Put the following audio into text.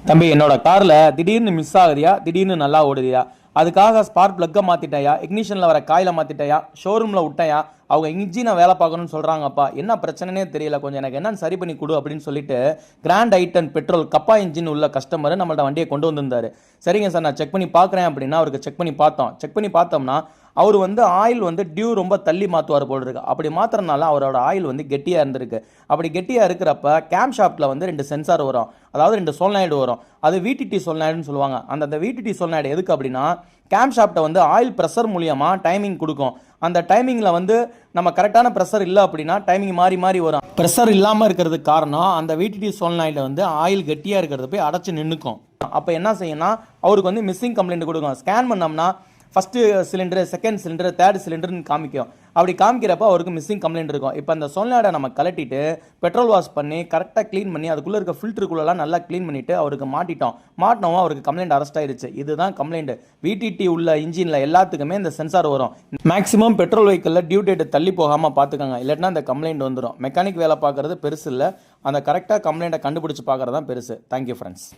தம்பி, என்னோட காரில் திடீர்னு மிஸ் ஆகுதியா, திடீர்னு நல்லா ஓடுதியா, அதுக்காக ஸ்பார்க் ப்ளக்கை மாற்றிட்டேயா, இக்னிஷனில் வர காயில் மாற்றிட்டேயா, ஷோரூமில் விட்டையா, அவங்க இன்ஜினை வேலை பார்க்கணும்னு சொல்கிறாங்கப்பா, என்ன பிரச்சனைனே தெரியல, கொஞ்சம் எனக்கு என்னன்னு சரி பண்ணி கொடு அப்படின்னு சொல்லிட்டு கிராண்ட் ஐட்டன் பெட்ரோல் கப்பா இன்ஜின் உள்ள கஸ்டமர் நம்மள்ட்ட வண்டியை கொண்டு வந்திருந்தாரு. சரிங்க சார், நான் செக் பண்ணி பார்க்குறேன் அப்படின்னா அவருக்கு செக் பண்ணி பார்த்தோம்னா அவர் ஆயில் டியூ ரொம்ப தள்ளி மாற்றுவார் போல் இருக்கு. அப்படி மாற்றுறதுனால அவரோட ஆயில் கெட்டியாக இருந்திருக்கு. அப்படி கெட்டியாக இருக்கிறப்ப கேம் ஷாஃப்ட்டில் 2 சென்சார் வரும், அதாவது 2 சோல்நாய்டு வரும். அது விடிடி சோல்நாய்டுன்னு சொல்லுவாங்க. அந்த விடிடி சோல்நாய்டு எதுக்கு அப்படின்னா கேம் ஷாஃப்ட்டை ஆயில் ப்ரெஷர் மூலியமாக டைமிங் கொடுக்கும். அந்த டைமிங்கில் நம்ம கரெக்டான ப்ரெஷர் இல்லை அப்படின்னா டைமிங் மாறி மாறி வரும். ப்ரெஷர் இல்லாமல் இருக்கிறதுக்கு காரணம் அந்த விடிடி சோல்நாய்டு ஆயில் கெட்டியாக இருக்கிறது போய் அடைச்சி நின்றுக்கும். அப்போ என்ன செய்யணும்னா அவருக்கு மிஸ்ஸிங் கம்ப்ளைண்ட் கொடுக்கும். ஸ்கேன் பண்ணோம்னா first cylinder, second cylinder, third சிலிண்டர்னு காமிக்கும். அப்படி காமிக்கிறப்ப அவருக்கு மிஸ்ஸிங் கம்ப்ளைண்ட் இருக்கும். இப்போ அந்த சோல்நாய்டை நம்ம கலட்டிட்டு பெட்ரோல் வாஷ் பண்ணி கரெக்டாக க்ளீன் பண்ணி அதுக்குள்ளே இருக்க ஃபில்டருக்குள்ளெல்லாம் நல்லா க்ளீன் பண்ணிவிட்டு அவருக்கு மாட்டினோம் அவருக்கு கம்ப்ளைண்ட் அரெஸ்ட் ஆயிடுச்சு. இதுதான் கம்ப்ளைண்ட். விடிடி உள்ள இன்ஜினில் எல்லாத்துக்குமே இந்த சென்சார் வரும். மேக்ஸிமம் பெட்ரோல் வெஹிக்கிளில் டியூ டேட் தள்ளி போகாமல் பார்த்துக்கோங்க, இல்லைன்னா இந்த கம்ப்ளைண்ட் வந்துடும். மெக்கானிக் வேலை பார்க்குறது பெருசு இல்லை, அந்த கரெக்டாக கம்ப்ளைண்ட்டை கண்டுபிடிச்சி பார்க்குறது தான் பெருசு. Thank you friends.